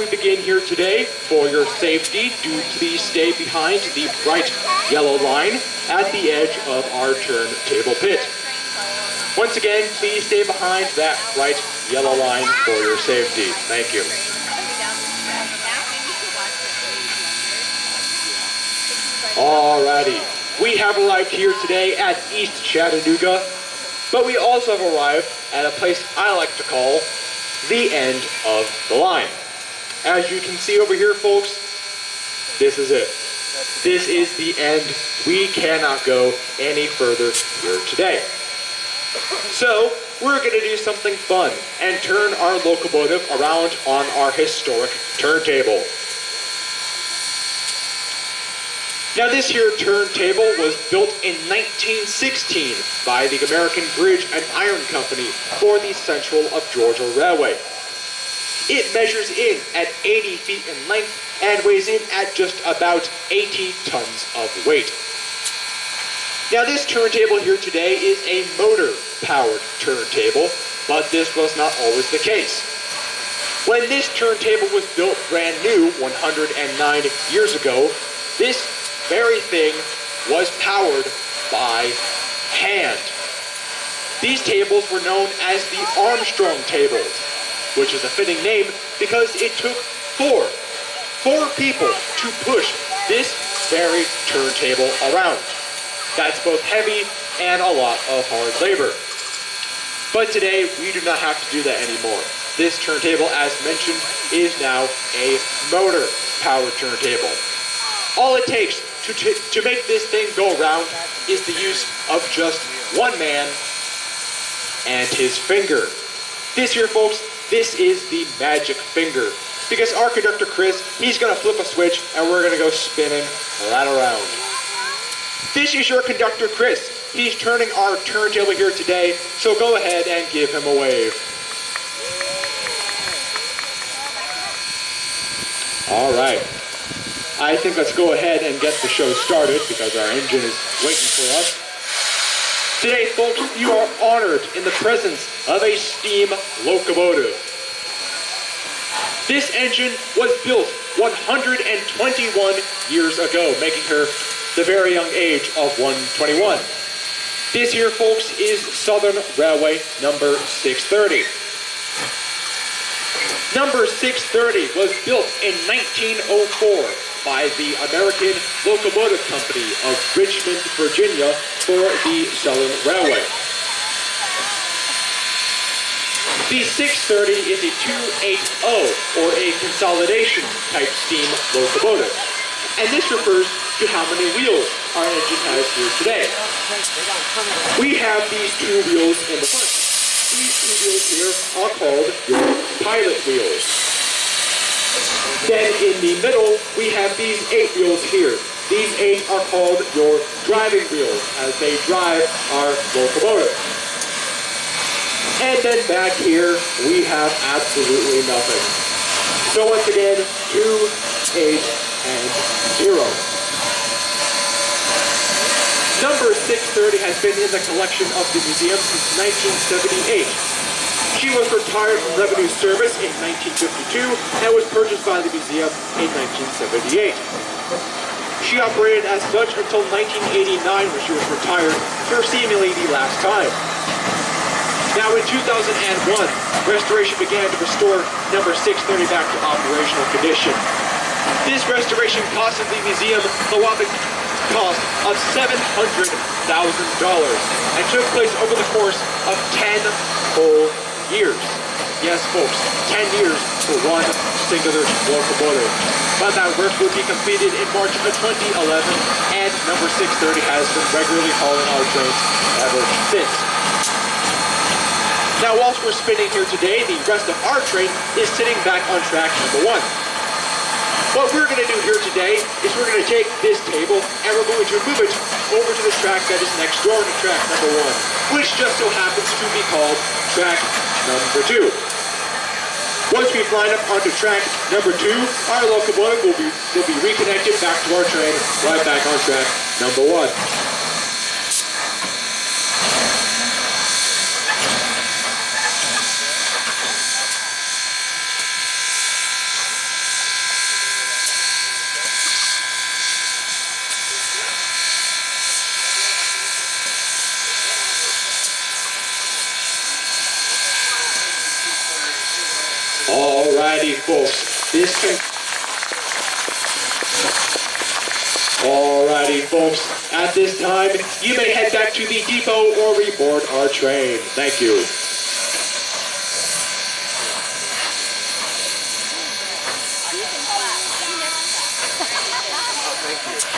we begin here today, for your safety, do please stay behind the bright yellow line at the edge of our turntable pit. Once again, please stay behind that bright yellow line for your safety. Thank you. Alrighty, we have arrived here today at East Chattanooga, but we also have arrived at a place I like to call the end of the line. As you can see over here, folks, this is it. This is the end. We cannot go any further here today. So, we're going to do something fun and turn our locomotive around on our historic turntable. Now this here turntable was built in 1916 by the American Bridge and Iron Company for the Central of Georgia Railway. It measures in at 80 feet in length and weighs in at just about 80 tons of weight. Now this turntable here today is a motor-powered turntable, but this was not always the case. When this turntable was built brand new 109 years ago, this very thing was powered by hand. These tables were known as the Armstrong tables, which is a fitting name because it took four people to push this very turntable around. That's both heavy and a lot of hard labor. But today, we do not have to do that anymore. This turntable, as mentioned, is now a motor-powered turntable. All it takes to make this thing go around is the use of just one man and his finger. This here, folks, this is the magic finger. Because our conductor, Chris, he's going to flip a switch and we're going to go spinning right around. This is your conductor, Chris. He's turning our turntable here today, so go ahead and give him a wave. All right. I think let's go ahead and get the show started because our engine is waiting for us. Today, folks, you are honored in the presence of a steam locomotive. This engine was built 121 years ago, making her the very young age of 121. This here, folks, is Southern Railway number 630. Number 630 was built in 1904 by the American Locomotive Company of Richmond, Virginia for the Southern Railway. The 630 is a 280 or a consolidation type steam locomotive. And this refers to how many wheels our engine has here today. We have these two wheels in the front. These two wheels here are called your pilot wheels. Then in the middle, we have these 8 wheels here. These 8 are called your driving wheels as they drive our locomotive. And then back here, we have absolutely nothing. So once again, 2, 8, and 0. Number 630 has been in the collection of the museum since 1978. She was retired from revenue service in 1952 and was purchased by the museum in 1978. She operated as such until 1989 when she was retired for seemingly the last time. Now in 2001, restoration began to restore number 630 back to operational condition. This restoration costed the museum the whopping cost of $700,000 and took place over the course of 10 whole years. Yes, folks, 10 years for one singular locomotive. But that work would be completed in March of 2011, and number 630 has been regularly hauling our trains ever since. Now, whilst we're spinning here today, the rest of our train is sitting back on track number 1. What we're going to do here today is we're going to take this table and we're going to move it over to the track that is next door to track number 1, which just so happens to be called track number 2. Once we've lined up onto track number 2, our locomotive will be reconnected back to our train right back on track number 1. Alrighty, folks. Alrighty, folks. At this time, you may head back to the depot or reboard our train. Thank you. Thank you.